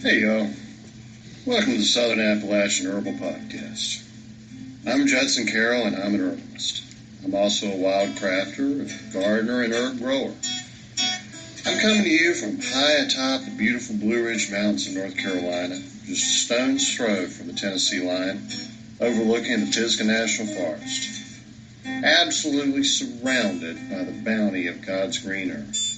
Hey y'all, welcome to the Southern Appalachian Herbal Podcast. I'm Judson Carroll and I'm an herbalist. I'm also a wild crafter, a gardener, and herb grower. I'm coming to you from high atop the beautiful Blue Ridge Mountains of North Carolina, just a stone's throw from the Tennessee line, overlooking the Thistle National Forest. Absolutely surrounded by the bounty of God's green earth.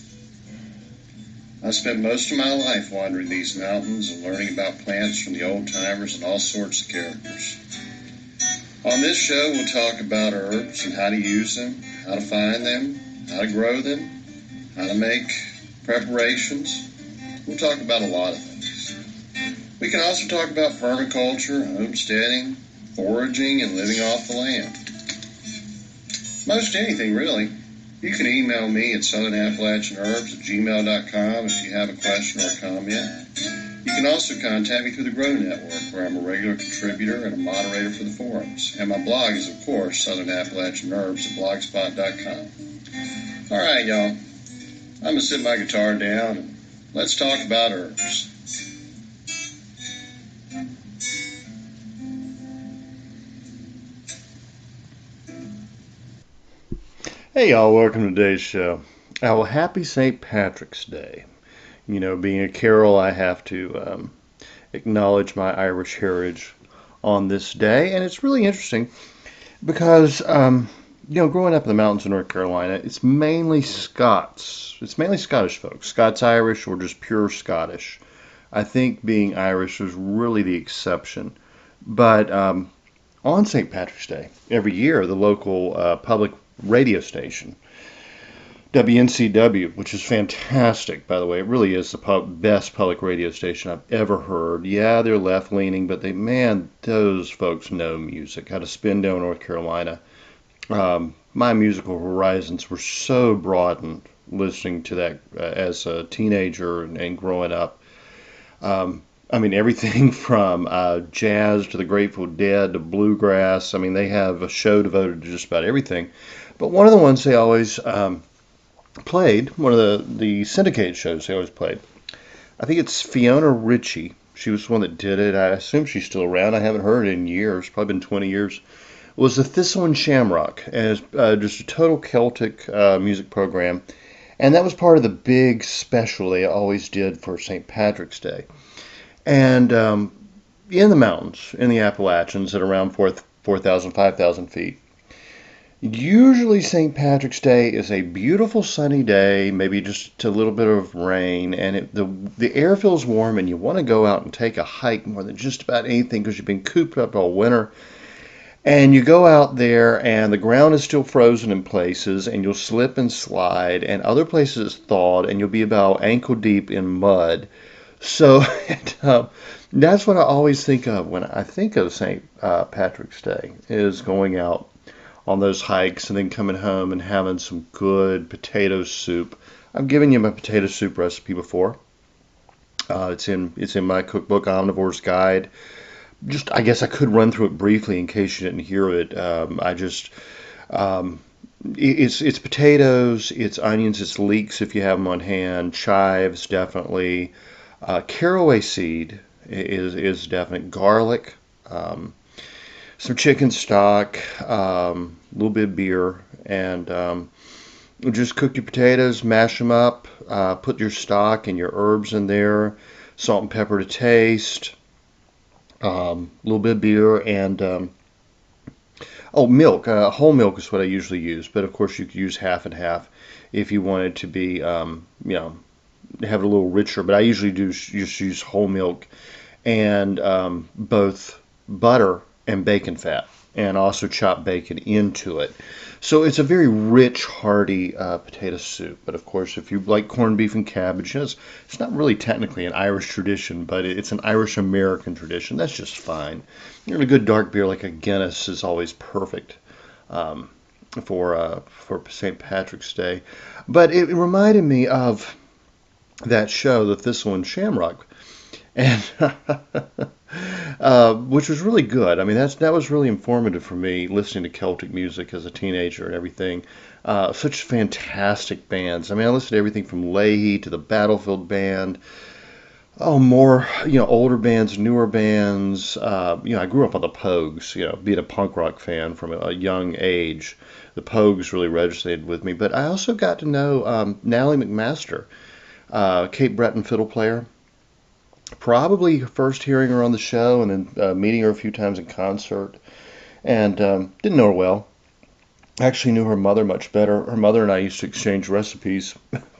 I spent most of my life wandering these mountains and learning about plants from the old-timers and all sorts of characters. On this show, we'll talk about herbs and how to use them, how to find them, how to grow them, how to make preparations. We'll talk about a lot of things. We can also talk about permaculture, homesteading, foraging, and living off the land. Most anything, really. You can email me at southernappalachianherbs@gmail.com if you have a question or a comment. You can also contact me through the Grow Network, where I'm a regular contributor and a moderator for the forums. And my blog is, of course, southernappalachianherbs@blogspot.com. All right, y'all. I'm going to sit my guitar down and let's talk about herbs. Hey y'all, welcome to today's show. Well, happy St. Patrick's Day. You know, being a Carol, I have to acknowledge my Irish heritage on this day, and it's really interesting because, growing up in the mountains of North Carolina, it's mainly Scots. It's mainly Scottish folks, Scots-Irish or just pure Scottish. I think being Irish was really the exception. But on St. Patrick's Day, every year, the local public radio station, WNCW, which is fantastic, by the way. It really is the best public radio station I've ever heard. Yeah, they're left-leaning, but those folks know music. Out of Spindale, North Carolina. My musical horizons were so broadened listening to that as a teenager and growing up. Everything from jazz to the Grateful Dead to bluegrass. They have a show devoted to just about everything. But one of the ones they always played, one of the syndicated shows they always played, I think it's Fiona Ritchie. She was the one that did it. I assume she's still around. I haven't heard it in years, probably been 20 years. It was the Thistle and Shamrock, and it's just a total Celtic music program. And that was part of the big special they always did for St. Patrick's Day. And in the mountains, in the Appalachians, at around 4,000, 5,000 feet, usually St. Patrick's Day is a beautiful sunny day, maybe just a little bit of rain, and the air feels warm, and you want to go out and take a hike more than just about anything because you've been cooped up all winter. And you go out there, and the ground is still frozen in places, and you'll slip and slide, and other places it's thawed, and you'll be about ankle deep in mud. So that's what I always think of when I think of St. Patrick's Day, is going out on those hikes and then coming home and having some good potato soup. I've given you my potato soup recipe before. It's in my cookbook, Omnivore's Guide. I guess I could run through it briefly in case you didn't hear it. It's potatoes, it's onions, it's leeks if you have them on hand, chives definitely. Caraway seed is definite. Garlic, some chicken stock, a little bit of beer, and just cook your potatoes, mash them up, put your stock and your herbs in there, salt and pepper to taste, a little bit of beer, and milk. Whole milk is what I usually use, but of course you could use half and half if you wanted to be, have it a little richer, but I usually just use whole milk and both butter and bacon fat, and also chop bacon into it. So it's a very rich, hearty potato soup. But of course, if you like corned beef and cabbage, it's not really technically an Irish tradition, but it's an Irish-American tradition. That's just fine. A good dark beer like a Guinness is always perfect for St. Patrick's Day. But it reminded me of that show, The Thistle and Shamrock, and which was really good. That was really informative for me, listening to Celtic music as a teenager and everything. Such fantastic bands. I listened to everything from Leahy to the Battlefield Band, Oh, more, older bands, newer bands. I grew up on the Pogues, being a punk rock fan from a young age. The Pogues really resonated with me. But I also got to know Natalie McMaster, Cape Breton fiddle player. Probably first hearing her on the show and then meeting her a few times in concert. And didn't know her well. Actually knew her mother much better. Her mother and I used to exchange recipes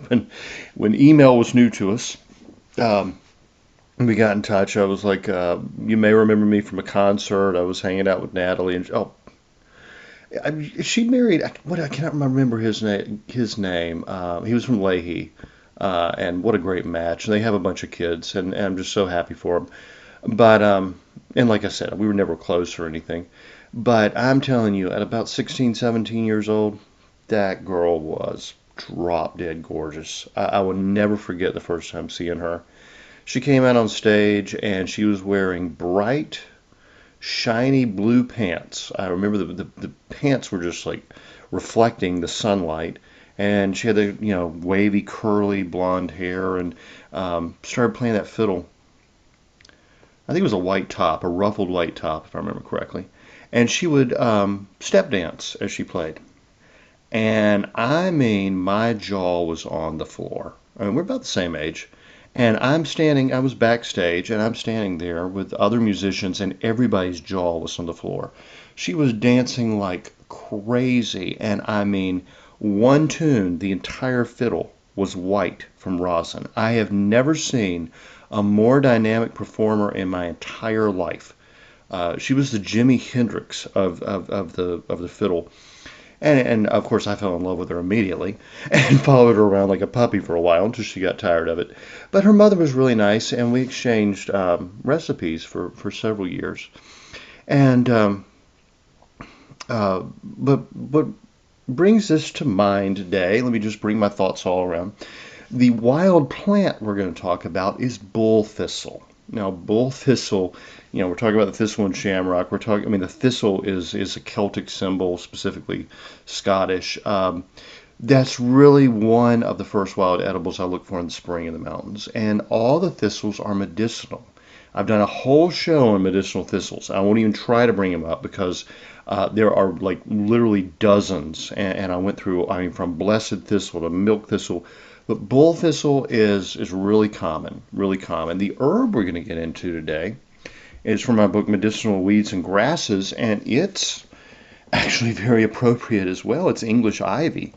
when, when email was new to us. Um, we got in touch. I was like, you may remember me from a concert. I was hanging out with Natalie, and she married. I cannot remember his name. He was from Leahy, and what a great match. And they have a bunch of kids, and I'm just so happy for them. But and like I said, we were never close or anything. But I'm telling you, at about 16, 17 years old, that girl was drop dead gorgeous. I will never forget the first time seeing her. She came out on stage and she was wearing bright, shiny blue pants. I remember the pants were just like reflecting the sunlight. And she had the wavy, curly blonde hair and started playing that fiddle. I think it was a white top, a ruffled white top, if I remember correctly. And she would step dance as she played. And I mean, my jaw was on the floor. I mean, we're about the same age. And I was backstage, and I'm standing there with other musicians, and everybody's jaw was on the floor. She was dancing like crazy, and I mean, one tune, the entire fiddle was white from rosin. I have never seen a more dynamic performer in my entire life. She was the Jimi Hendrix of the fiddle. And of course, I fell in love with her immediately and followed her around like a puppy for a while until she got tired of it. But her mother was really nice, and we exchanged recipes for several years. And but what brings this to mind today, let me just bring my thoughts all around. The wild plant we're going to talk about is bull thistle. Now, bull thistle, we're talking about the thistle and shamrock. The thistle is a Celtic symbol, specifically Scottish. That's really one of the first wild edibles I look for in the spring in the mountains. And all the thistles are medicinal. I've done a whole show on medicinal thistles. I won't even try to bring them up because there are like literally dozens. And I went through, from blessed thistle to milk thistle. But bull thistle is really common, really common. The herb we're going to get into today is from my book Medicinal Weeds and Grasses, and it's actually very appropriate as well. It's English ivy,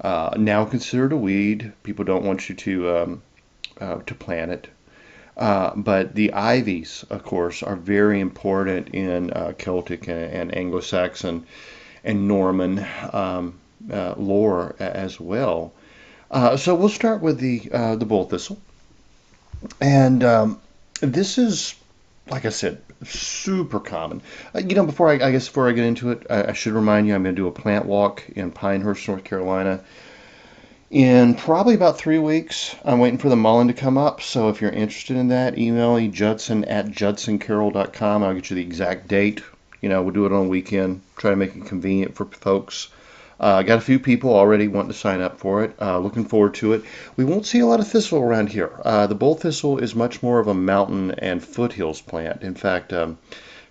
now considered a weed. People don't want you to plant it, but the ivies, of course, are very important in Celtic and Anglo-Saxon and Norman lore as well. So we'll start with the bull thistle, and this is, like I said, super common. Before I get into it, I should remind you I'm going to do a plant walk in Pinehurst, North Carolina, in probably about 3 weeks. I'm waiting for the mullein to come up, so if you're interested in that, email me judson@judsoncarroll.com. I'll get you the exact date. We'll do it on a weekend. Try to make it convenient for folks. Got a few people already wanting to sign up for it. Looking forward to it. We won't see a lot of thistle around here. The bull thistle is much more of a mountain and foothills plant. In fact,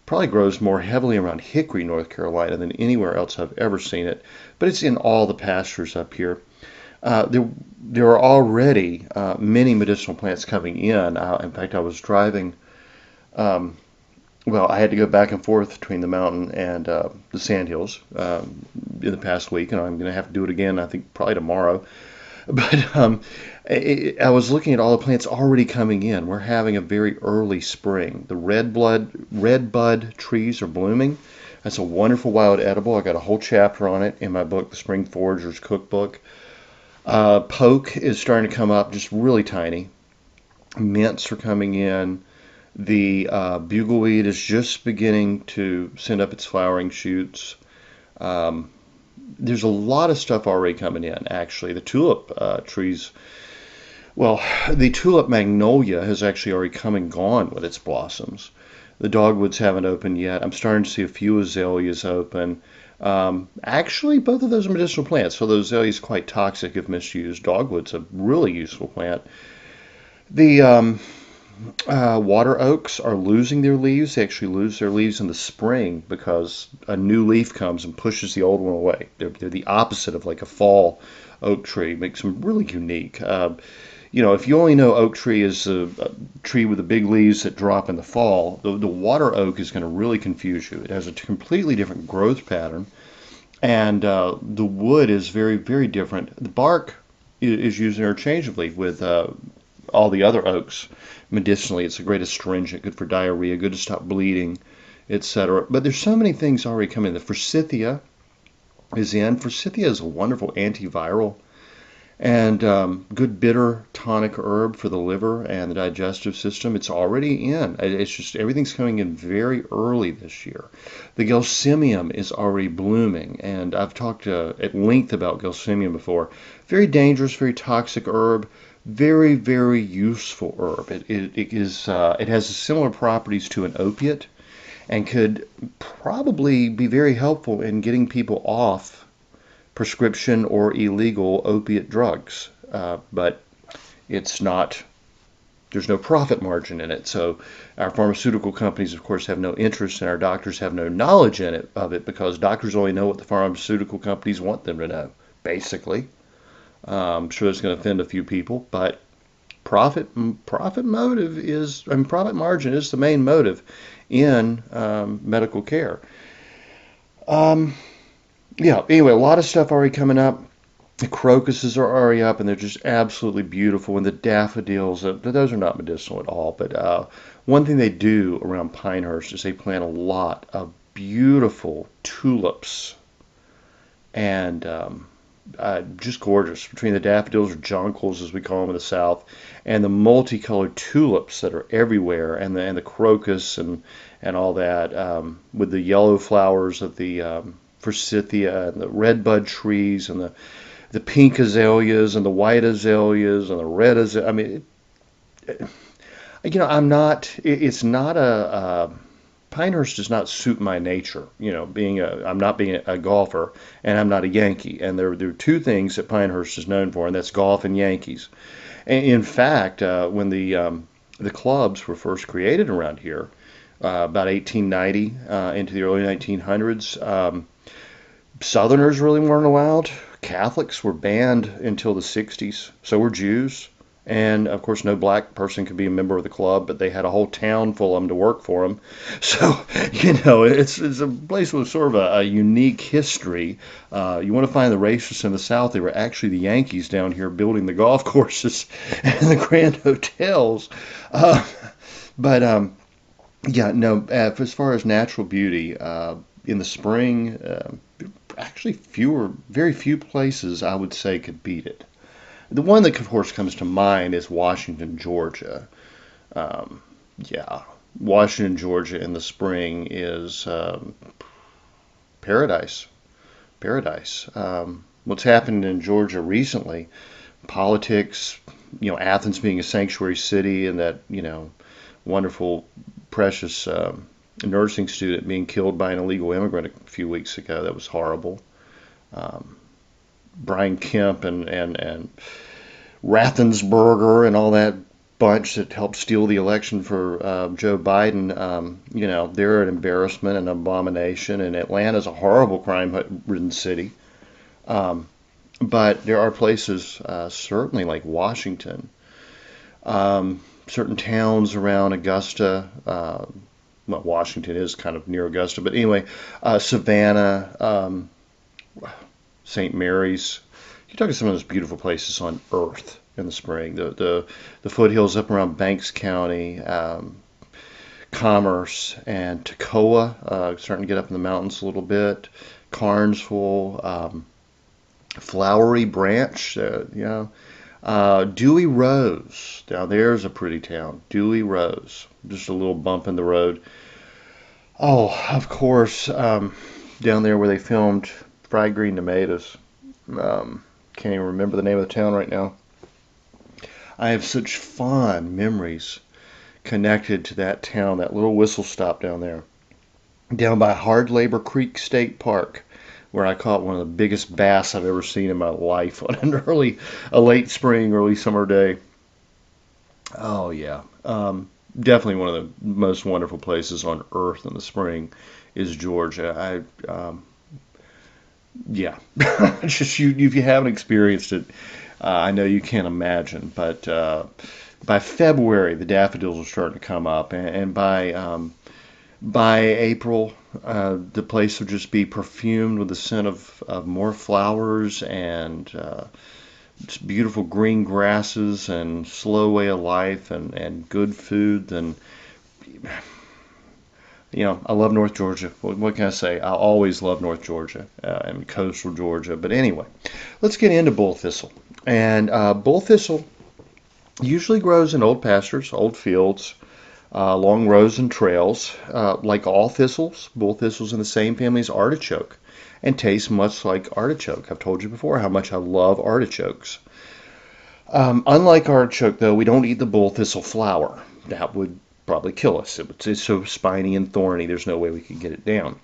probably grows more heavily around Hickory, North Carolina than anywhere else I've ever seen it. But it's in all the pastures up here. There are already many medicinal plants coming in. In fact, I was driving. I had to go back and forth between the mountain and the sandhills in the past week, and I'm going to have to do it again, I think, probably tomorrow. But I was looking at all the plants already coming in. We're having a very early spring. The red bud trees are blooming. That's a wonderful wild edible. I got a whole chapter on it in my book, The Spring Forager's Cookbook. Poke is starting to come up, just really tiny. Mints are coming in. The bugleweed is just beginning to send up its flowering shoots. There's a lot of stuff already coming in, actually. The tulip trees, the tulip magnolia has actually already come and gone with its blossoms. The dogwoods haven't opened yet. I'm starting to see a few azaleas open. Actually, both of those are medicinal plants, so the azalea is quite toxic if misused. Dogwood's a really useful plant. The Water oaks are losing their leaves. They actually lose their leaves in the spring because a new leaf comes and pushes the old one away. They're the opposite of like a fall oak tree. Makes them really unique. If you only know oak tree is a tree with the big leaves that drop in the fall, the water oak is going to really confuse you. It has a completely different growth pattern, and the wood is very, very different. The bark is used interchangeably with all the other oaks. Medicinally, it's a great astringent, good for diarrhea, good to stop bleeding, etc. But there's so many things already coming. The forsythia is in. Forsythia is a wonderful antiviral and good bitter tonic herb for the liver and the digestive system. It's already in. It's just everything's coming in very early this year. The gelsemium is already blooming, and I've talked at length about gelsemium before. Very dangerous, very toxic herb. Very, very useful herb. It has similar properties to an opiate, and could probably be very helpful in getting people off prescription or illegal opiate drugs. But it's not, there's no profit margin in it. So our pharmaceutical companies, of course, have no interest, and our doctors have no knowledge of it because doctors only know what the pharmaceutical companies want them to know, basically. I'm sure it's going to offend a few people, but profit motive is, I mean, profit margin is the main motive in medical care. Anyway, a lot of stuff already coming up. The crocuses are already up, and they're just absolutely beautiful. And the daffodils, those are not medicinal at all. But one thing they do around Pinehurst is they plant a lot of beautiful tulips, and just gorgeous. Between the daffodils, or jonquils as we call them in the South, and the multicolored tulips that are everywhere, and the crocus and all that, with the yellow flowers of the forsythia and the red bud trees and the pink azaleas and the white azaleas and the red azaleas. I mean, I'm not. It's not a. Pinehurst does not suit my nature. I'm not being a golfer, and I'm not a Yankee. And there are two things that Pinehurst is known for, and that's golf and Yankees. And in fact, when the clubs were first created around here, about 1890 into the early 1900s, Southerners really weren't allowed. Catholics were banned until the 60s. So were Jews. And, of course, no black person could be a member of the club, but they had a whole town full of them to work for them. So, it's a place with sort of a unique history. You want to find the racists in the South, they were actually the Yankees down here building the golf courses and the grand hotels. As far as natural beauty, in the spring, actually very few places I would say could beat it. The one that, of course, comes to mind is Washington, Georgia. Washington, Georgia in the spring is paradise. Paradise. What's happened in Georgia recently, politics, Athens being a sanctuary city, and that, wonderful, precious nursing student being killed by an illegal immigrant a few weeks ago. That was horrible. Brian Kemp and Raffensperger and all that bunch that helped steal the election for Joe Biden, they're an embarrassment and abomination, and Atlanta's a horrible crime-ridden city. But there are places, certainly like Washington, certain towns around Augusta, Washington is kind of near Augusta, but anyway, Savannah, St. Mary's. You're talking some of those beautiful places on earth in the spring. The foothills up around Banks County, Commerce, and Toccoa, starting to get up in the mountains a little bit. Carnesville, Flowery Branch, Dewey Rose. Now there's a pretty town, Dewey Rose. Just a little bump in the road. Oh, of course, down there where they filmed Fried Green Tomatoes. Can't even remember the name of the town right now. I have such fond memories connected to that town, that little whistle stop down there. Down by Hard Labor Creek State Park, where I caught one of the biggest bass I've ever seen in my life on a late spring, early summer day. Oh, yeah. Definitely one of the most wonderful places on earth in the spring is Georgia. Yeah, just if you haven't experienced it, I know you can't imagine. But by February, the daffodils are starting to come up, and by April, the place will just be perfumed with the scent of more flowers and just beautiful green grasses and slow way of life and good food. And I love North Georgia. What can I say? I always love North Georgia and coastal Georgia. But anyway, let's get into bull thistle. And bull thistle usually grows in old pastures, old fields, along rows and trails. Like all thistles, bull thistles in the same family as artichoke and taste much like artichoke. I've told you before how much I love artichokes. Unlike artichoke, though, we don't eat the bull thistle flower. That would probably kill us. It's so spiny and thorny, there's no way we could get it down.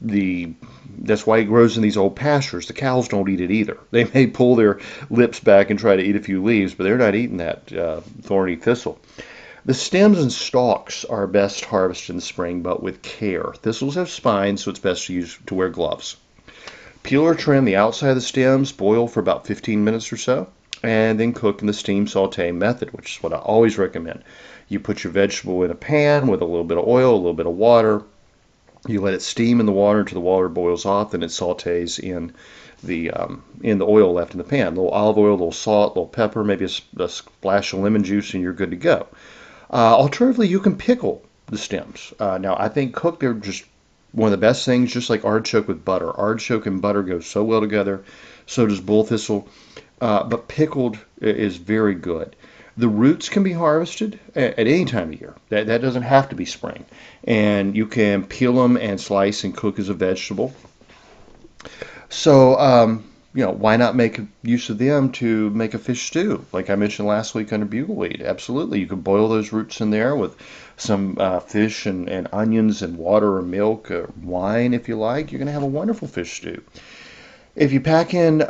That's why it grows in these old pastures. The cows don't eat it either. They may pull their lips back and try to eat a few leaves, but they're not eating that thorny thistle. The stems and stalks are best harvested in the spring, but with care. Thistles have spines, so it's best to wear gloves. Peel or trim the outside of the stems, boil for about 15 minutes or so, and then cook in the steam saute method, which is what I always recommend. You put your vegetable in a pan with a little bit of oil, a little bit of water. You let it steam in the water until the water boils off, and it sautés in the oil left in the pan. A little olive oil, a little salt, a little pepper, maybe a splash of lemon juice, and you're good to go. Alternatively, you can pickle the stems. Now, I think cooked, they're just one of the best things, just like artichoke with butter. Artichoke and butter go so well together. So does bull thistle. But pickled is very good. The roots can be harvested at any time of year. That doesn't have to be spring. And you can peel them and slice and cook as a vegetable. So, why not make use of them to make a fish stew? Like I mentioned last week under bugleweed. Absolutely. You could boil those roots in there with some fish and onions and water or milk or wine if you like. You're going to have a wonderful fish stew. If you pack in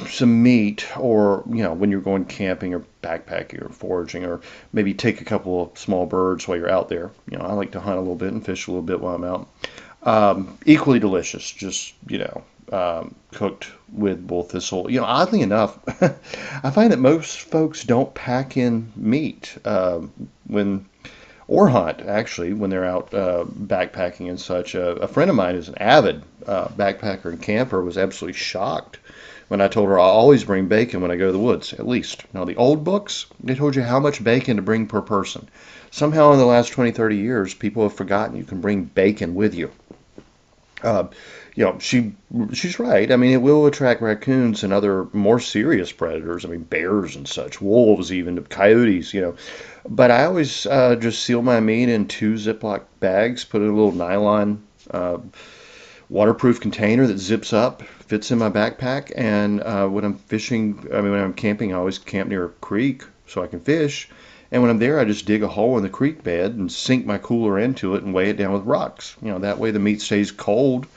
some meat, or when you're going camping or backpacking or foraging, or maybe take a couple of small birds while you're out there. I like to hunt a little bit and fish a little bit while I'm out. Equally delicious, just cooked with bull thistle. Oddly enough, I find that most folks don't pack in meat or hunt, actually, when they're out backpacking and such. A friend of mine who's an avid backpacker and camper was absolutely shocked when I told her I always bring bacon when I go to the woods, at least. Now, the old books, they told you how much bacon to bring per person. Somehow in the last 20, 30 years, people have forgotten you can bring bacon with you. She's right. I mean, it will attract raccoons and other more serious predators. I mean, bears and such, wolves, even coyotes. But I always just seal my meat in 2 Ziploc bags, put it in a little nylon waterproof container that zips up, fits in my backpack. And when I'm camping, I always camp near a creek so I can fish. And when I'm there, I just dig a hole in the creek bed and sink my cooler into it and weigh it down with rocks. That way the meat stays cold.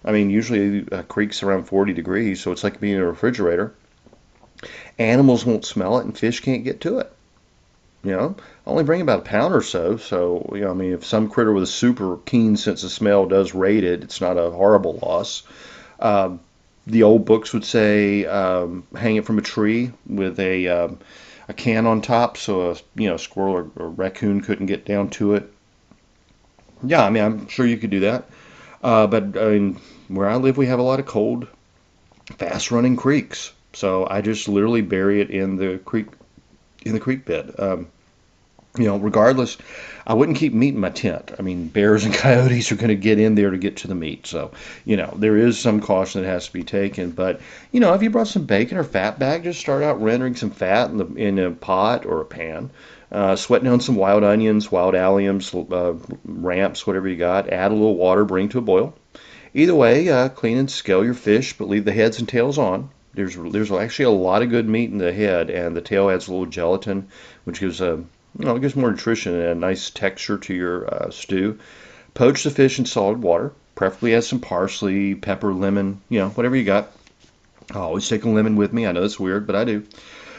I mean, usually a creek's around 40 degrees, so it's like being in a refrigerator. Animals won't smell it, and fish can't get to it. I only bring about a pound or so. So, if some critter with a super keen sense of smell does raid it, it's not a horrible loss. The old books would say hang it from a tree with a can on top, so a squirrel or raccoon couldn't get down to it. Yeah, I mean, I'm sure you could do that. But where I live, we have a lot of cold, fast-running creeks, so I just literally bury it in the creek bed. Regardless, I wouldn't keep meat in my tent. I mean, bears and coyotes are going to get in there to get to the meat. So, there is some caution that has to be taken. But, if you brought some bacon or fat back, just start out rendering some fat in a pot or a pan. Sweat down some wild onions, wild alliums, ramps, whatever you got. Add a little water, bring to a boil. Either way, clean and scale your fish, but leave the heads and tails on. There's actually a lot of good meat in the head, and the tail adds a little gelatin, which gives it gives more nutrition and a nice texture to your stew. Poach the fish in salted water. Preferably add some parsley, pepper, lemon, whatever you got. I always take a lemon with me. I know it's weird, but I do.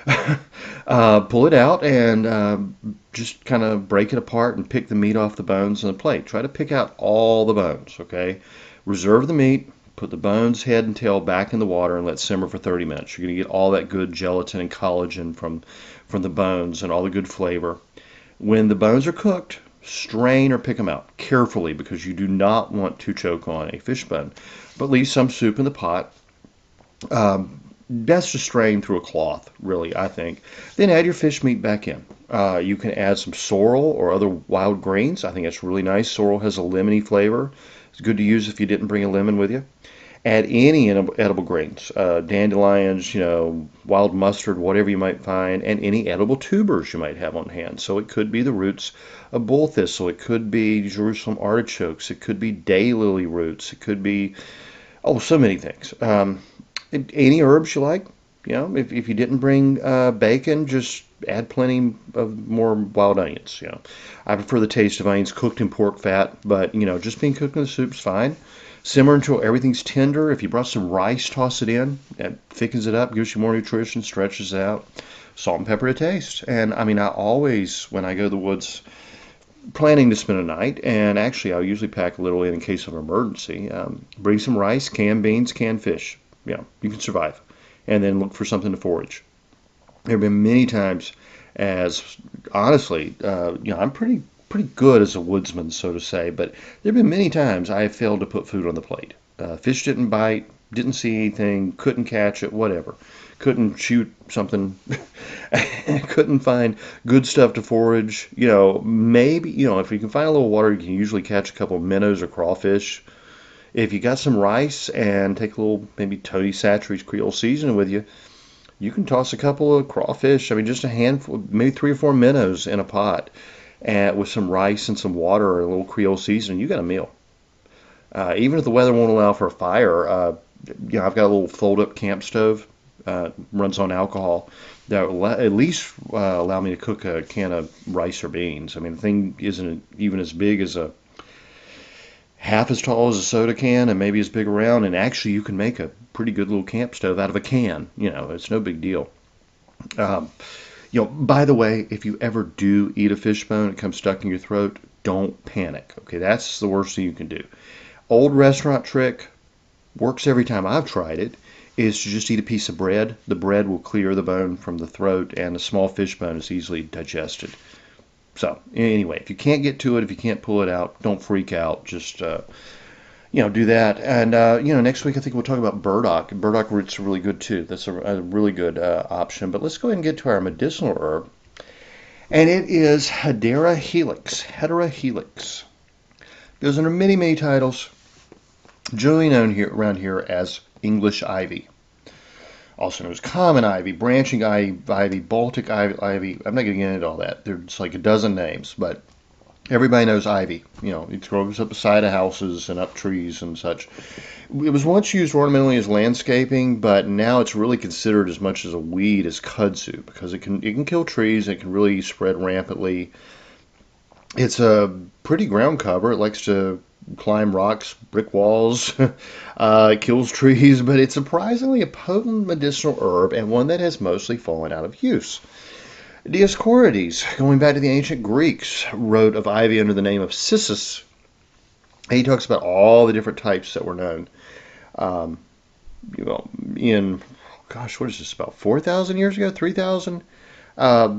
Pull it out and just kind of break it apart and pick the meat off the bones on the plate. Try to pick out all the bones, okay? Reserve the meat, put the bones, head, and tail back in the water and let simmer for 30 minutes. You're going to get all that good gelatin and collagen from the bones and all the good flavor. When the bones are cooked, strain or pick them out carefully because you do not want to choke on a fish bone. But leave some soup in the pot. Best to strain through a cloth, really, I think. Then add your fish meat back in. You can add some sorrel or other wild greens. I think that's really nice. Sorrel has a lemony flavor. It's good to use if you didn't bring a lemon with you. Add any edible greens, dandelions, wild mustard, whatever you might find, and any edible tubers you might have on hand. So it could be the roots of bull thistle. It could be Jerusalem artichokes. It could be daylily roots. It could be, so many things. Any herbs you like. If you didn't bring bacon, just add plenty of more wild onions. I prefer the taste of onions cooked in pork fat, but just being cooked in the soup's fine. Simmer until everything's tender. If you brought some rice, toss it in. That thickens it up, gives you more nutrition, stretches it out. Salt and pepper to taste. And I always, when I go to the woods, planning to spend a night, and actually I'll usually pack a little in case of an emergency. Bring some rice, canned beans, canned fish. You can survive. And then look for something to forage. There have been many times, as honestly, I'm pretty good as a woodsman, so to say, but there have been many times I have failed to put food on the plate. Fish didn't bite, didn't see anything, couldn't catch it, whatever. Couldn't shoot something, couldn't find good stuff to forage. Maybe, if you can find a little water, you can usually catch a couple of minnows or crawfish. If you got some rice and take a little, maybe Tony Chachere's Creole seasoning with you, you can toss a couple of crawfish, just a handful, maybe 3 or 4 minnows in a pot, and with some rice and some water or a little Creole seasoning, you got a meal. Even if the weather won't allow for a fire, I've got a little fold-up camp stove, runs on alcohol, that will at least allow me to cook a can of rice or beans. The thing isn't even as big as half as tall as a soda can and maybe as big around, and actually you can make a pretty good little camp stove out of a can. It's no big deal. By the way, if you ever do eat a fish bone, it comes stuck in your throat, don't panic. Okay, that's the worst thing you can do. Old restaurant trick, works every time I've tried it, is to just eat a piece of bread. The bread will clear the bone from the throat, and a small fish bone is easily digested. So anyway, if you can't get to it, if you can't pull it out, don't freak out. Just do that. And next week I think we'll talk about burdock. Burdock roots are really good too. That's a really good option. But let's go ahead and get to our medicinal herb, and it is Hedera helix. Hedera helix goes under many, many titles. Generally known around here as English ivy. Also known as common ivy, branching ivy, Baltic ivy. I'm not going to get into all that. There's like a dozen names, but everybody knows ivy. It grows up beside of houses and up trees and such. It was once used ornamentally as landscaping, but now it's really considered as much as a weed as kudzu because it can kill trees. It can really spread rampantly. It's a pretty ground cover. It likes to climb rocks, brick walls, it kills trees, but it's surprisingly a potent medicinal herb and one that has mostly fallen out of use. Dioscorides, going back to the ancient Greeks, wrote of ivy under the name of cissus. He talks about all the different types that were known. In, what is this, about 4,000 years ago, 3,000?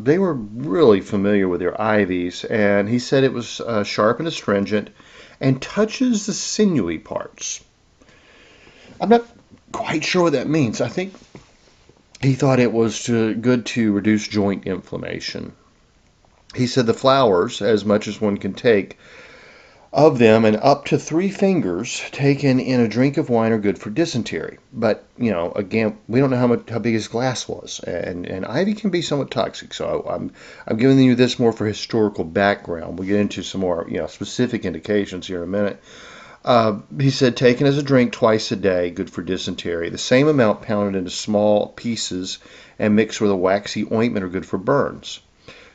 They were really familiar with their ivies, and he said it was sharp and astringent, and touches the sinewy parts. I'm not quite sure what that means. I think he thought it was good to reduce joint inflammation. He said the flowers, as much as one can take of them, and up to 3 fingers taken in a drink of wine are good for dysentery. But, again, we don't know how big his glass was. And ivy can be somewhat toxic. So I'm giving you this more for historical background. We'll get into some more, specific indications here in a minute. He said taken as a drink twice a day, good for dysentery. The same amount pounded into small pieces and mixed with a waxy ointment are good for burns.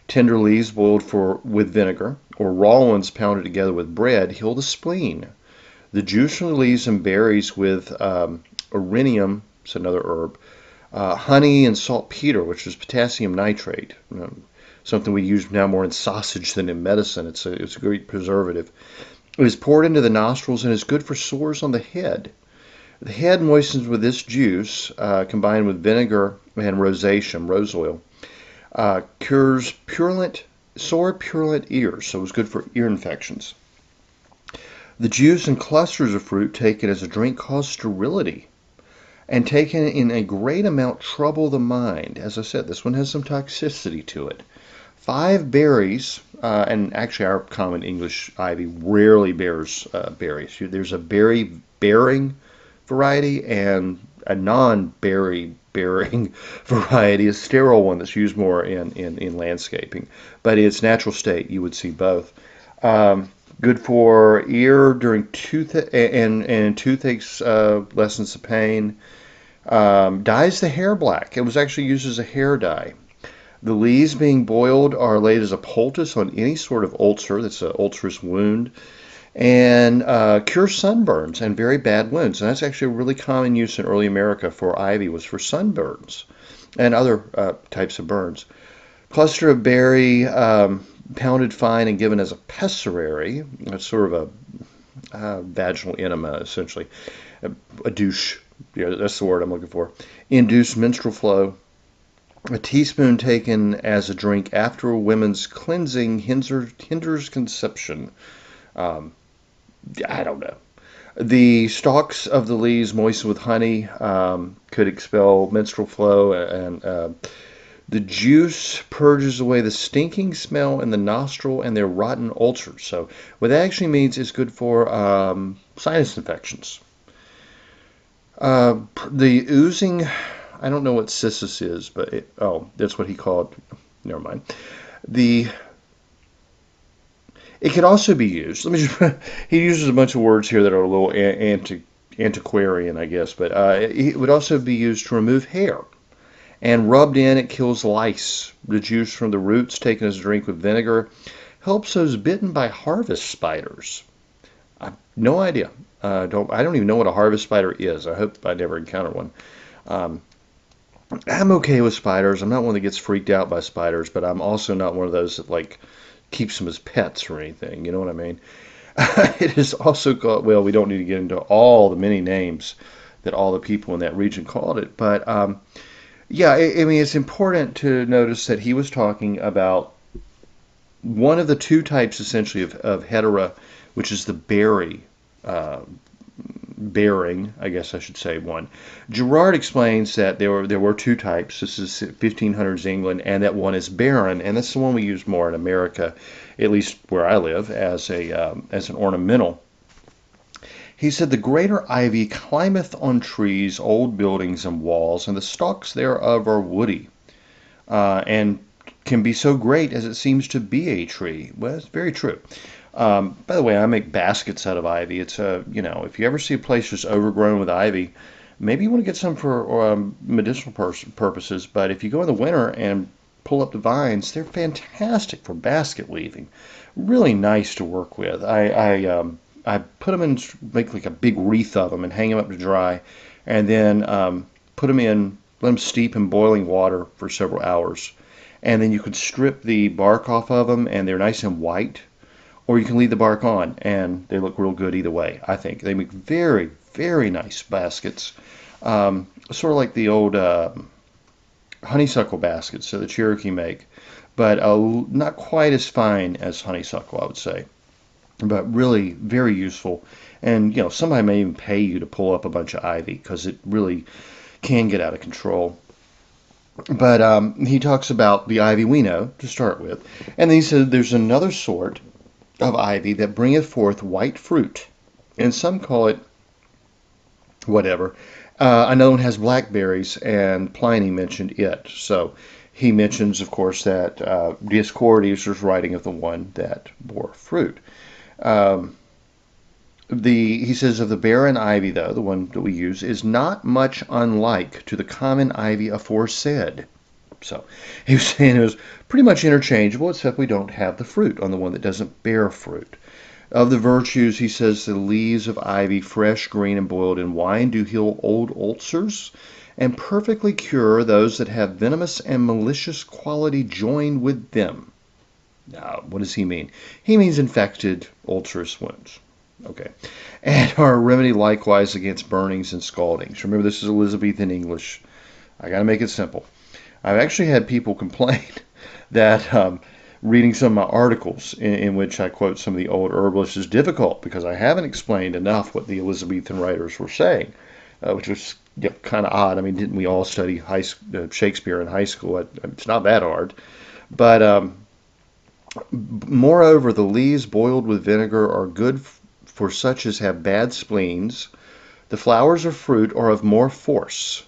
Tender leaves boiled with vinegar, or raw ones pounded together with bread, heal the spleen. The juice from the leaves and berries with Orinium, it's another herb, Honey and saltpeter, which is potassium nitrate, something we use now more in sausage than in medicine. It's a great preservative. It is poured into the nostrils and is good for sores on the head. The head moistens with this juice, combined with vinegar and rosacea, rose oil. Cures sore purulent ears, so it's good for ear infections. The juice and clusters of fruit taken as a drink cause sterility, and taken in a great amount trouble the mind. As I said, this one has some toxicity to it. 5 berries, and actually our common English ivy rarely bears berries. There's a berry-bearing variety and a non-berry bearing variety, a sterile one that's used more in landscaping. But in its natural state, you would see both. Good for ear during toothaches, lessens the pain. Dyes the hair black. It was actually used as a hair dye. The leaves being boiled are laid as a poultice on any sort of ulcer, that's an ulcerous wound, and cures sunburns and very bad wounds. And that's actually a really common use in early America for ivy, was for sunburns and other types of burns. Cluster of berry, pounded fine and given as a pessary. It's sort of a vaginal enema, essentially. A douche, that's the word I'm looking for. Induce menstrual flow. A teaspoon taken as a drink after a woman's cleansing hinders conception. I don't know. The stalks of the leaves moistened with honey could expel menstrual flow, and the juice purges away the stinking smell in the nostril and their rotten ulcers. So what that actually means is good for sinus infections. The oozing, I don't know what cissus is, but that's what he called. Never mind. It could also be used. He uses a bunch of words here that are a little antiquarian, I guess, but it would also be used to remove hair. And rubbed in, it kills lice. The juice from the roots, taken as a drink with vinegar, helps those bitten by harvest spiders. I have no idea. I don't even know what a harvest spider is. I hope I never encounter one. I'm okay with spiders. I'm not one that gets freaked out by spiders, but I'm also not one of those that keeps them as pets or anything. You know what I mean? It is also called, well, we don't need to get into all the many names that all the people in that region called it, but yeah, I mean, it's important to notice that he was talking about one of the two types, essentially, of hetera, which is the berry bearing, I guess I should say one. Gerard explains that there were two types. This is 1500s England, and that one is barren, and that's the one we use more in America, at least where I live, as an ornamental. He said, the greater ivy climbeth on trees, old buildings, and walls, and the stalks thereof are woody, and can be so great as it seems to be a tree. Well, it's very true. By the way, I make baskets out of ivy. It's if you ever see a place just overgrown with ivy, maybe you want to get some for medicinal purposes. But if you go in the winter and pull up the vines, they're fantastic for basket weaving. Really nice to work with. I put them in, make like a big wreath of them and hang them up to dry, and then put them in, let them steep in boiling water for several hours. And then you could strip the bark off of them, and they're nice and white. Or you can leave the bark on, and they look real good either way, I think. They make very, very nice baskets. Sort of like the old honeysuckle baskets that the Cherokee make, but not quite as fine as honeysuckle, I would say. But really very useful. And, somebody may even pay you to pull up a bunch of ivy, because it really can get out of control. But he talks about the ivy we know, to start with. And then he said there's another sort of ivy that bringeth forth white fruit, and some call it whatever. Another one has blackberries, and Pliny mentioned it. So he mentions, of course, that Dioscorides was writing of the one that bore fruit. He says of the barren ivy, though, the one that we use, is not much unlike to the common ivy aforesaid. So he was saying it was pretty much interchangeable, except we don't have the fruit on the one that doesn't bear fruit. Of the virtues, he says the leaves of ivy, fresh, green, and boiled in wine, do heal old ulcers, and perfectly cure those that have venomous and malicious quality joined with them. Now, what does he mean? He means infected ulcerous wounds. Okay. And are a remedy likewise against burnings and scaldings. Remember, this is Elizabethan English. I got to make it simple. I've actually had people complain that reading some of my articles in which I quote some of the old herbalists is difficult because I haven't explained enough what the Elizabethan writers were saying, which was kind of odd. I mean, didn't we all study Shakespeare in high school? It's not that hard. But moreover, the leaves boiled with vinegar are good for such as have bad spleens. The flowers or fruit are of more force,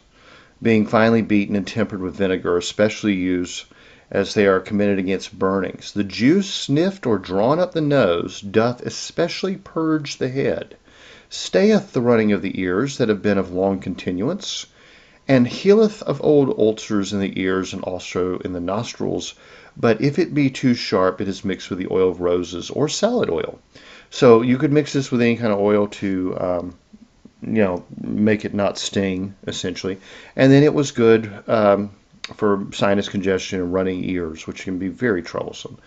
being finely beaten and tempered with vinegar, especially used as they are commended against burnings. The juice sniffed or drawn up the nose doth especially purge the head, stayeth the running of the ears that have been of long continuance, and healeth of old ulcers in the ears and also in the nostrils. But if it be too sharp, it is mixed with the oil of roses or salad oil. So you could mix this with any kind of oil to make it not sting, essentially. And then it was good for sinus congestion and running ears, which can be very troublesome.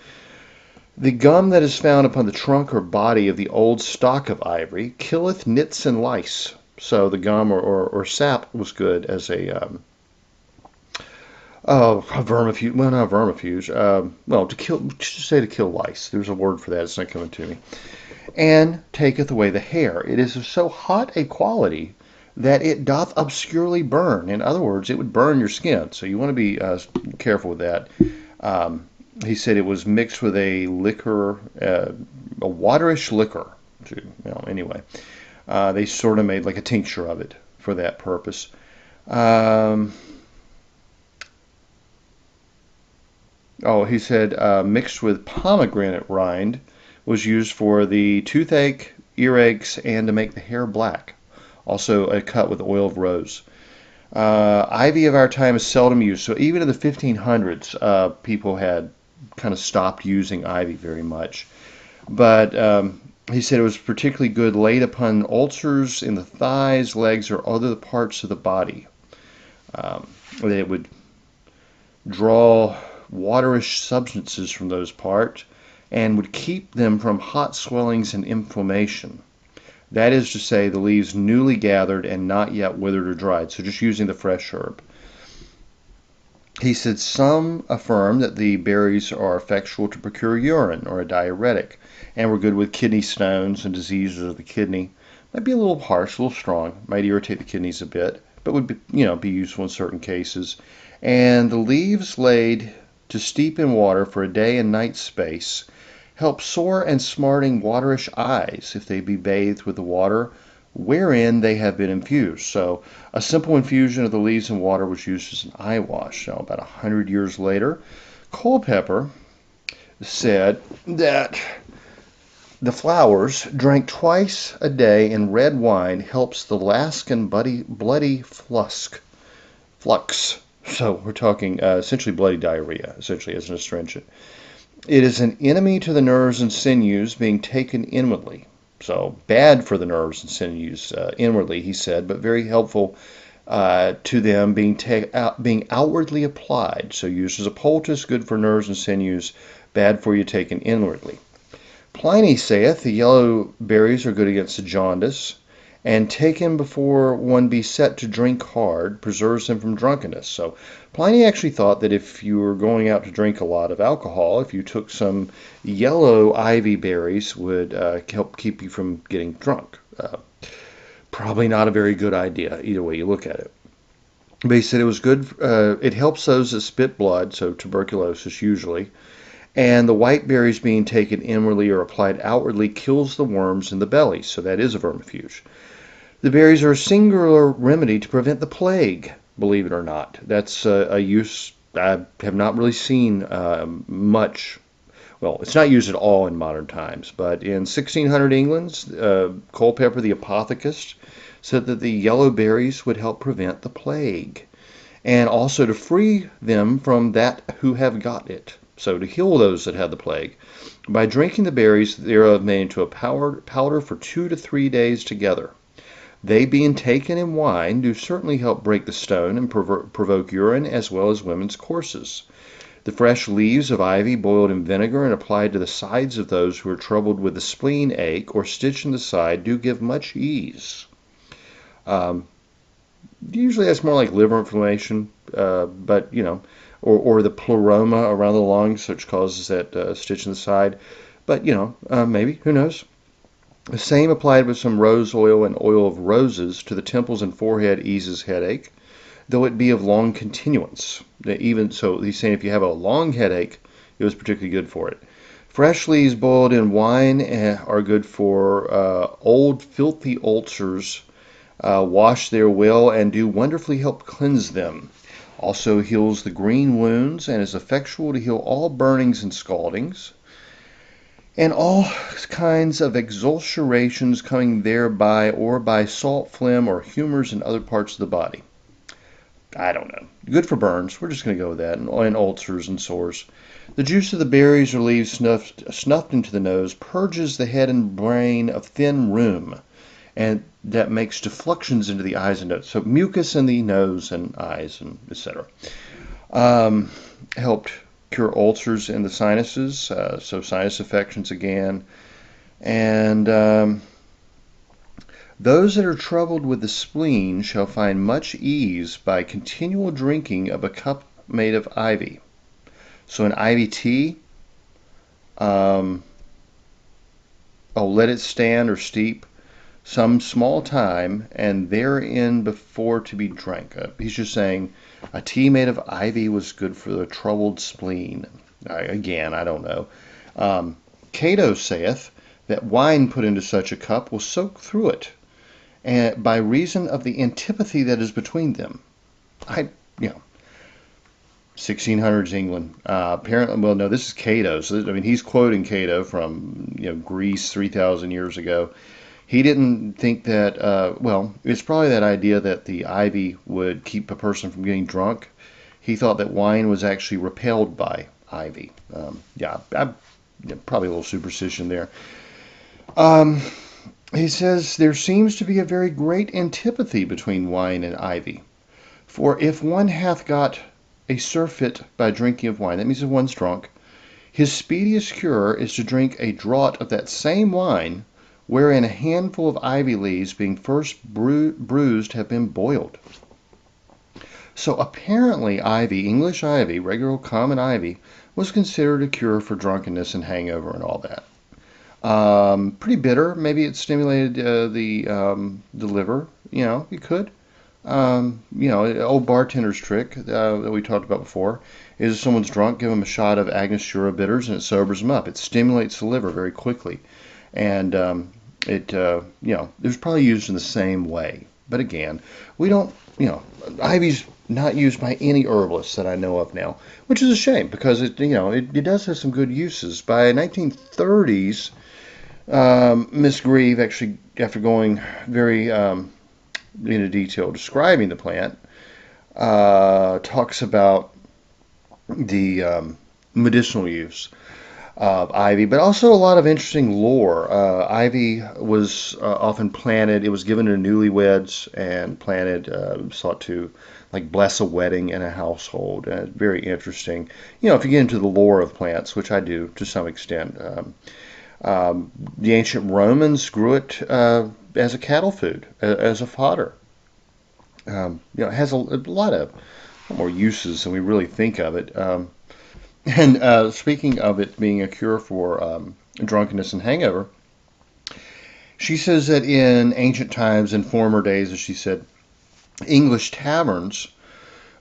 The gum that is found upon the trunk or body of the old stock of ivory killeth nits and lice. So the gum or sap was good as a vermifuge. Well, not vermifuge. To kill lice. There's a word for that. It's not coming to me. And taketh away the hair. It is of so hot a quality that it doth obscurely burn. In other words, it would burn your skin. So you want to be careful with that. He said it was mixed with a liquor, a waterish liquor. Anyway, they sort of made like a tincture of it for that purpose. He said mixed with pomegranate rind was used for the toothache, earaches, and to make the hair black. Also a cut with oil of rose. Ivy of our time is seldom used. So even in the 1500s, people had kind of stopped using ivy very much. But he said it was particularly good laid upon ulcers in the thighs, legs, or other parts of the body. That it would draw waterish substances from those parts and would keep them from hot swellings and inflammation. That is to say, the leaves newly gathered and not yet withered or dried. So just using the fresh herb. He said some affirm that the berries are effectual to procure urine or a diuretic and were good with kidney stones and diseases of the kidney. Might be a little harsh, a little strong. Might irritate the kidneys a bit, but would be useful in certain cases. And the leaves laid to steep in water for a day and night space help sore and smarting waterish eyes if they be bathed with the water wherein they have been infused. So a simple infusion of the leaves in water was used as an eye wash. Now, about 100 years later, Culpeper said that the flowers drank twice a day in red wine helps the lascan bloody flux. So we're talking essentially bloody diarrhea, essentially as an astringent. It is an enemy to the nerves and sinews, being taken inwardly. So bad for the nerves and sinews inwardly, he said, but very helpful to them being outwardly applied. So used as a poultice, good for nerves and sinews, bad for you taken inwardly. Pliny saith the yellow berries are good against the jaundice, and taken before one be set to drink hard, preserves him from drunkenness. So Pliny actually thought that if you were going out to drink a lot of alcohol, if you took some yellow ivy berries would help keep you from getting drunk. Probably not a very good idea, either way you look at it. But he said it was good. It helps those that spit blood, so tuberculosis usually. And the white berries being taken inwardly or applied outwardly kills the worms in the belly. So that is a vermifuge. The berries are a singular remedy to prevent the plague, believe it or not. That's a use I have not really seen much. Well, it's not used at all in modern times, but in 1600 England, Culpeper the apothecist said that the yellow berries would help prevent the plague and also to free them from that who have got it. So to heal those that had the plague. By drinking the berries thereof made into a powder for 2 to 3 days together. They, being taken in wine, do certainly help break the stone and provoke urine as well as women's courses. The fresh leaves of ivy boiled in vinegar and applied to the sides of those who are troubled with the spleen ache or stitched in the side do give much ease. Usually that's more like liver inflammation, but or the pleroma around the lungs, which causes that stitch in the side. But maybe, who knows? The same applied with some rose oil and oil of roses to the temples and forehead eases headache, though it be of long continuance. Even so, he's saying if you have a long headache, it was particularly good for it. Fresh leaves boiled in wine are good for old filthy ulcers. Wash their well and do wonderfully help cleanse them. Also heals the green wounds and is effectual to heal all burnings and scaldings, and all kinds of exulcerations coming thereby or by salt, phlegm, or humors in other parts of the body. I don't know. Good for burns. We're just going to go with that. And ulcers and sores. The juice of the berries or leaves snuffed into the nose purges the head and brain of thin rheum, and that makes defluxions into the eyes and nose. So mucus in the nose and eyes, and etc. Helped cure ulcers in the sinuses, so sinus affections again. And those that are troubled with the spleen shall find much ease by continual drinking of a cup made of ivy. So an ivy tea, let it stand or steep some small time, and therein before to be drank. He's just saying a tea made of ivy was good for the troubled spleen. Again, I don't know. Cato saith that wine put into such a cup will soak through it, and by reason of the antipathy that is between them. 1600s England. Apparently, well, no, this is Cato. So, he's quoting Cato from Greece 3,000 years ago. He didn't think that, it's probably that idea that the ivy would keep a person from getting drunk. He thought that wine was actually repelled by ivy. Probably a little superstition there. He says, there seems to be a very great antipathy between wine and ivy. For if one hath got a surfeit by drinking of wine, that means if one's drunk, his speediest cure is to drink a draught of that same wine, wherein a handful of ivy leaves, being first bruised, have been boiled. So apparently ivy, English ivy, regular common ivy, was considered a cure for drunkenness and hangover and all that. Pretty bitter. Maybe it stimulated the liver. You could. Old bartender's trick that we talked about before is if someone's drunk, give them a shot of Angostura bitters and it sobers them up. It stimulates the liver very quickly. And it was probably used in the same way. But again, we don't, ivy's not used by any herbalists that I know of now, which is a shame because it does have some good uses. By 1930s, Miss Grieve, actually, after going very into detail describing the plant, talks about the medicinal use of ivy, but also a lot of interesting lore. Ivy was often planted, it was given to newlyweds and planted, sought to bless a wedding in a household. Very interesting. If you get into the lore of plants, which I do to some extent, the ancient Romans grew it as a cattle food, as a fodder. It has a lot more uses than we really think of it. And speaking of it being a cure for drunkenness and hangover, she says that in ancient times, in former days, as she said, English taverns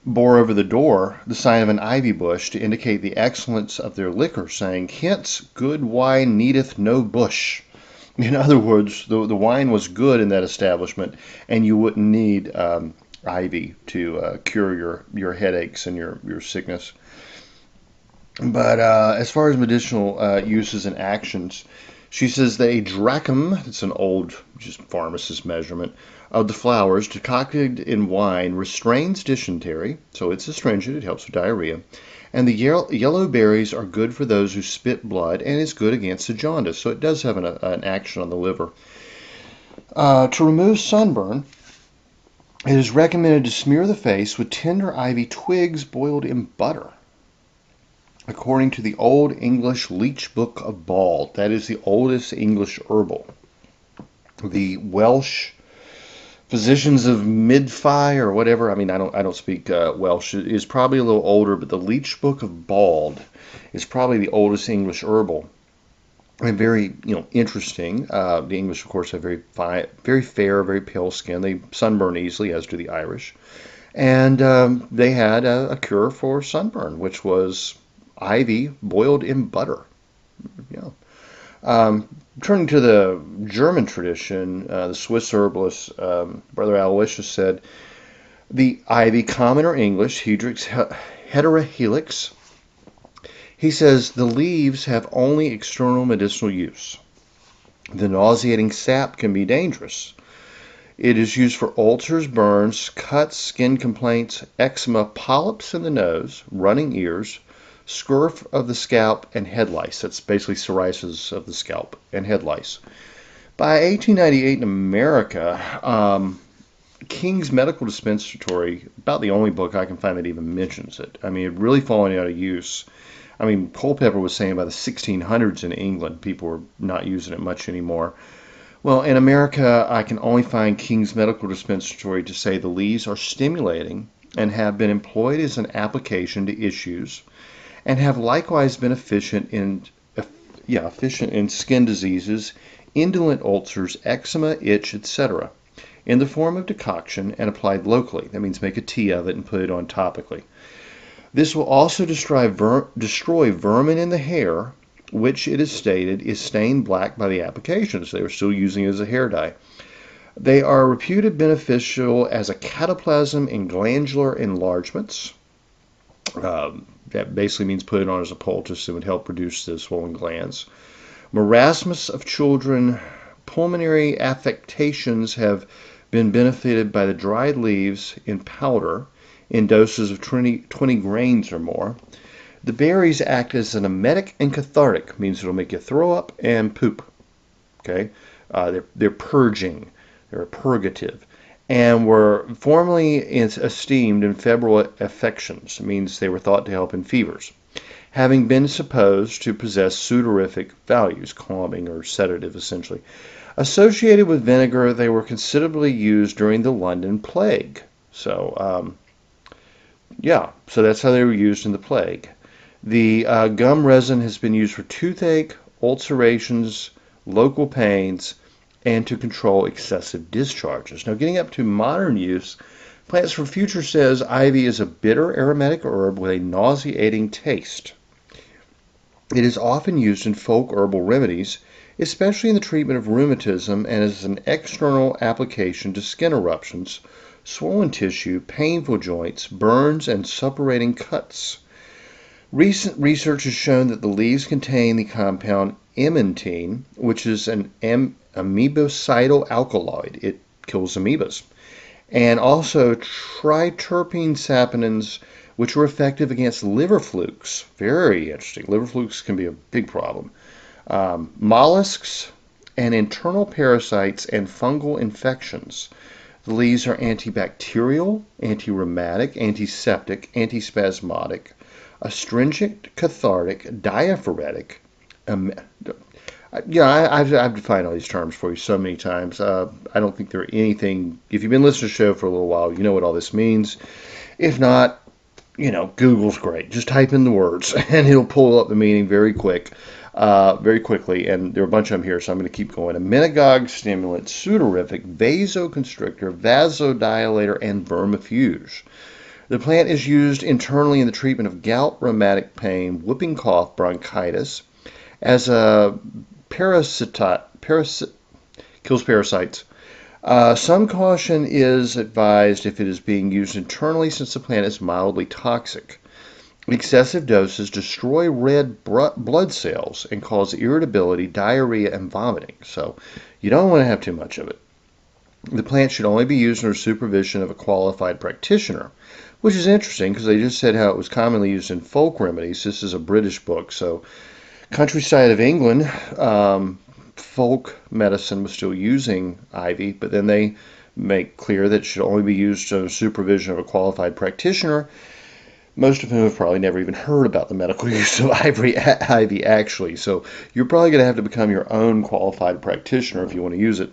bore over the door the sign of an ivy bush to indicate the excellence of their liquor, saying, "Hence good wine needeth no bush." In other words, the wine was good in that establishment, and you wouldn't need ivy to cure your headaches and your sickness. But as far as medicinal uses and actions, she says that a drachm, it's an old just pharmacist measurement, of the flowers decocted in wine restrains dysentery, so it's astringent, it helps with diarrhea. And the yellow berries are good for those who spit blood and is good against the jaundice, so it does have an action on the liver. To remove sunburn, it is recommended to smear the face with tender ivy twigs boiled in butter. According to the Old English Leech Book of Bald, that is the oldest English herbal. The Welsh Physicians of Midfi or whatever, I don't speak Welsh, is probably a little older, but the Leech Book of Bald is probably the oldest English herbal. And very, interesting. The English, of course, have very fair, very pale skin. They sunburn easily, as do the Irish. And they had a cure for sunburn, which was ivy boiled in butter. Yeah. Turning to the German tradition, the Swiss herbalist Brother Aloysius said, the ivy, common or English, Hedrix heterohelix, he says the leaves have only external medicinal use. The nauseating sap can be dangerous. It is used for ulcers, burns, cuts, skin complaints, eczema, polyps in the nose, running ears, scurf of the scalp, and head lice. That's basically psoriasis of the scalp and head lice. By 1898 in America, King's Medical Dispensatory, about the only book I can find that even mentions it. I mean, it really falling out of use. I mean, Culpeper was saying by the 1600s in England, people were not using it much anymore. Well, in America, I can only find King's Medical Dispensatory to say the leaves are stimulating and have been employed as an application to issues and have likewise been efficient in skin diseases, indolent ulcers, eczema, itch, etc., in the form of decoction and applied locally. That means make a tea of it and put it on topically. This will also destroy vermin in the hair, which it is stated is stained black by the applications. They were still using it as a hair dye. They are reputed beneficial as a cataplasm in glandular enlargements. That basically means put it on as a poultice. It would help reduce the swollen glands. Marasmus of children, pulmonary affectations have been benefited by the dried leaves in powder in doses of 20 grains or more. The berries act as an emetic and cathartic, means it'll make you throw up and poop. Okay, they're purging, they're a purgative, and were formerly esteemed in febrile affections. It means they were thought to help in fevers, having been supposed to possess sudorific values, calming or sedative essentially. Associated with vinegar, they were considerably used during the London Plague. So that's how they were used in the plague. The gum resin has been used for toothache, ulcerations, local pains, and to control excessive discharges. Now, getting up to modern use, Plants for Future says ivy is a bitter aromatic herb with a nauseating taste. It is often used in folk herbal remedies, especially in the treatment of rheumatism, and as an external application to skin eruptions, swollen tissue, painful joints, burns, and suppurating cuts. Recent research has shown that the leaves contain the compound emmentine, which is an amoebicidal alkaloid. It kills amoebas. And also triterpene saponins, which are effective against liver flukes. Very interesting. Liver flukes can be a big problem. Mollusks and internal parasites and fungal infections. The leaves are antibacterial, anti-rheumatic, antiseptic, antispasmodic, astringent, cathartic, diaphoretic. I've defined all these terms for you so many times. I don't think they're anything. If you've been listening to the show for a little while, you know what all this means. If not, Google's great. Just type in the words, and it'll pull up the meaning very quickly. And there are a bunch of them here, so I'm going to keep going. Emmenagogue, stimulant, sudorific, vasoconstrictor, vasodilator, and vermifuge. The plant is used internally in the treatment of gout, rheumatic pain, whooping cough, bronchitis, as a kills parasites. Some caution is advised if it is being used internally, since the plant is mildly toxic. Excessive doses destroy red blood cells and cause irritability, diarrhea, and vomiting. So you don't want to have too much of it. The plant should only be used under supervision of a qualified practitioner, which is interesting because they just said how it was commonly used in folk remedies. This is a British book, so countryside of England, folk medicine was still using ivy, but then they make clear that it should only be used under supervision of a qualified practitioner, most of whom have probably never even heard about the medical use of ivy actually. So you're probably going to have to become your own qualified practitioner if you want to use it.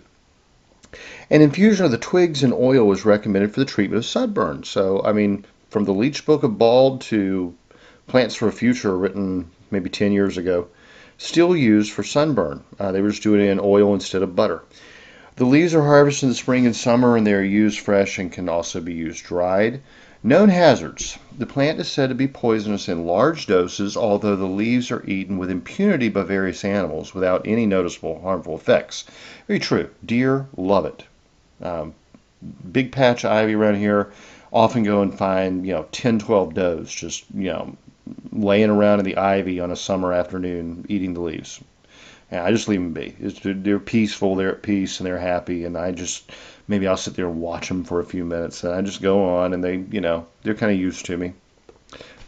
An infusion of the twigs and oil is recommended for the treatment of sunburn. So, I mean, from the Leech Book of Bald to Plants for a Future, written maybe 10 years ago, still used for sunburn. They were just doing it in oil instead of butter. The leaves are harvested in the spring and summer, and they are used fresh and can also be used dried. Known hazards. The plant is said to be poisonous in large doses, although the leaves are eaten with impunity by various animals without any noticeable harmful effects. Very true. Deer love it. Big patch of ivy around here. Often go and find, 10, 12 does just, laying around in the ivy on a summer afternoon eating the leaves. And I just leave them be. They're peaceful, they're at peace, and they're happy, and maybe I'll sit there and watch them for a few minutes, and I just go on, and they're kind of used to me.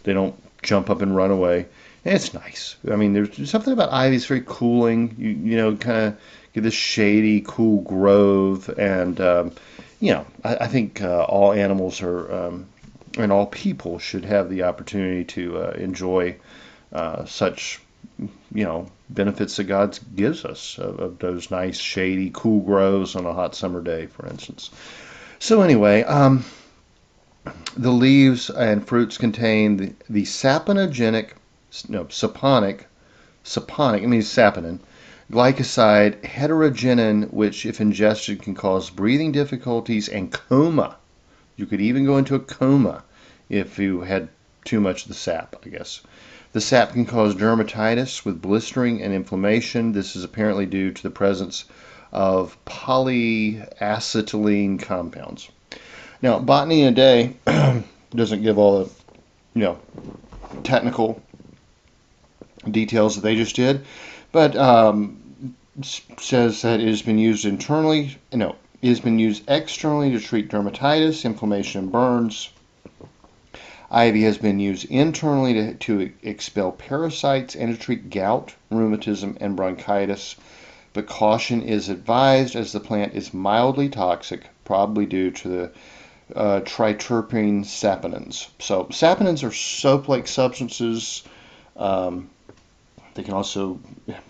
They don't jump up and run away. And it's nice. I mean, there's something about ivy that's very cooling. You kind of get this shady, cool grove, and I think all animals and all people should have the opportunity to enjoy such benefits that God gives us of those nice, shady, cool groves on a hot summer day, for instance. So anyway, the leaves and fruits contain the saponic, it means saponin, glycoside heterogenin, which if ingested can cause breathing difficulties and coma. You could even go into a coma if you had too much of the sap, I guess. The sap can cause dermatitis with blistering and inflammation. This is apparently due to the presence of polyacetylene compounds. Now, Botany in a Day doesn't give all the technical details that they just did, but says that it has been used externally to treat dermatitis, inflammation, and burns. Ivy has been used internally to expel parasites and to treat gout, rheumatism, and bronchitis, but caution is advised as the plant is mildly toxic, probably due to the triterpene saponins. So saponins are soap-like substances. They can also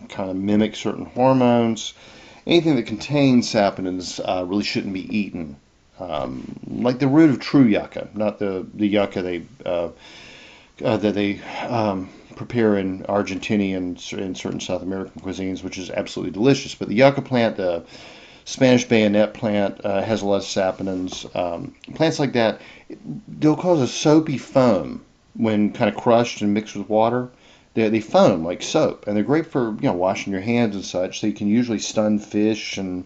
kind of mimic certain hormones. Anything that contains saponins really shouldn't be eaten. Like the root of true yucca, not the yucca that they prepare in Argentina and in certain South American cuisines, which is absolutely delicious. But the yucca plant, the Spanish bayonet plant, has a lot of saponins. Plants like that, they'll cause a soapy foam when kind of crushed and mixed with water. They foam like soap, and they're great for washing your hands and such. So you can usually stun fish and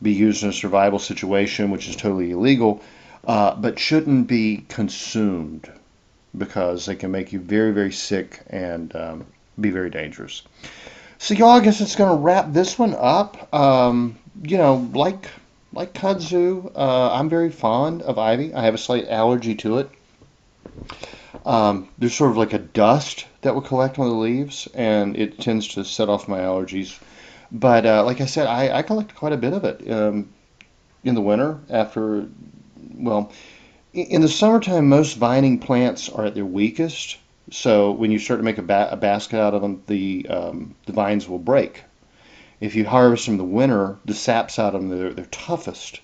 be used in a survival situation, which is totally illegal, but shouldn't be consumed because they can make you very, very sick and be very dangerous. So y'all, I guess it's going to wrap this one up. Like kudzu, I'm very fond of ivy. I have a slight allergy to it. There's sort of like a dust that will collect on the leaves, and it tends to set off my allergies. But like I said, I collect quite a bit of it in the winter. In the summertime, most vining plants are at their weakest. So when you start to make a basket out of them, the vines will break. If you harvest them in the winter, the saps out of them, they're toughest.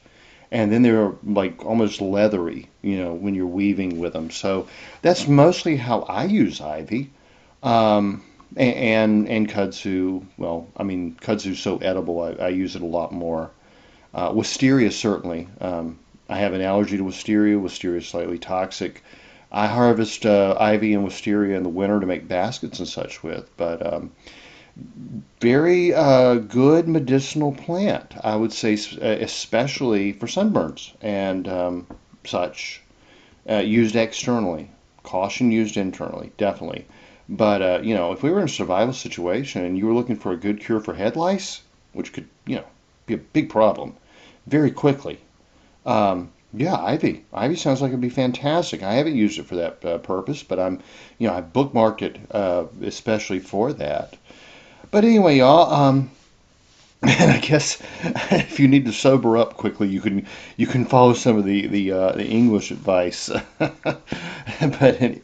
And then they're like almost leathery, when you're weaving with them. So that's mostly how I use ivy. And kudzu, kudzu's so edible, I use it a lot more. Wisteria, certainly. I have an allergy to wisteria. Wisteria is slightly toxic. I harvest ivy and wisteria in the winter to make baskets and such with, but very good medicinal plant, I would say, especially for sunburns and such. Used externally. Caution used internally, definitely. But, if we were in a survival situation and you were looking for a good cure for head lice, which could, be a big problem very quickly, ivy. Ivy sounds like it'd be fantastic. I haven't used it for that purpose, but I bookmarked it especially for that. But anyway, y'all, And I guess if you need to sober up quickly, you can follow some of the English advice. But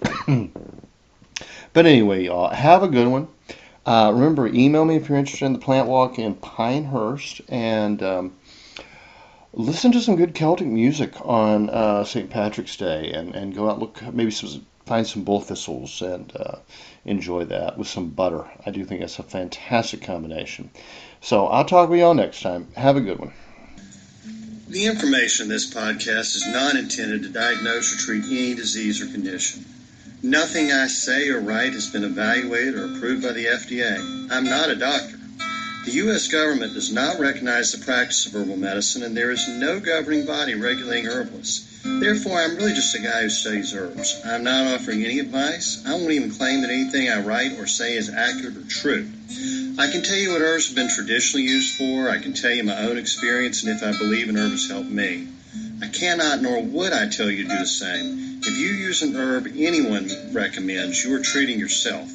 but anyway, y'all have a good one. Remember, email me if you're interested in the plant walk in Pinehurst, and listen to some good Celtic music on St. Patrick's Day, and go out and look, maybe find some bull thistles and enjoy that with some butter. I do think that's a fantastic combination. So I'll talk with y'all next time. Have a good one. The information in this podcast is not intended to diagnose or treat any disease or condition. Nothing I say or write has been evaluated or approved by the FDA. I'm not a doctor. The U.S. government does not recognize the practice of herbal medicine, and there is no governing body regulating herbalists. Therefore, I'm really just a guy who studies herbs. I'm not offering any advice. I won't even claim that anything I write or say is accurate or true. I can tell you what herbs have been traditionally used for. I can tell you my own experience and if I believe an herb has helped me. I cannot nor would I tell you to do the same. If you use an herb anyone recommends, you are treating yourself.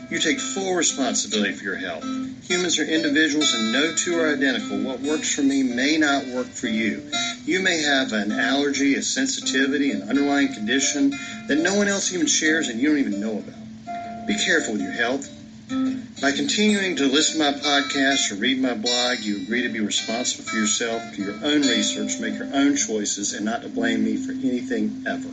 You take full responsibility for your health. Humans are individuals and no two are identical. What works for me may not work for you. You may have an allergy, a sensitivity, an underlying condition that no one else even shares and you don't even know about. Be careful with your health. By continuing to listen to my podcast or read my blog, you agree to be responsible for yourself, do your own research, make your own choices, and not to blame me for anything ever.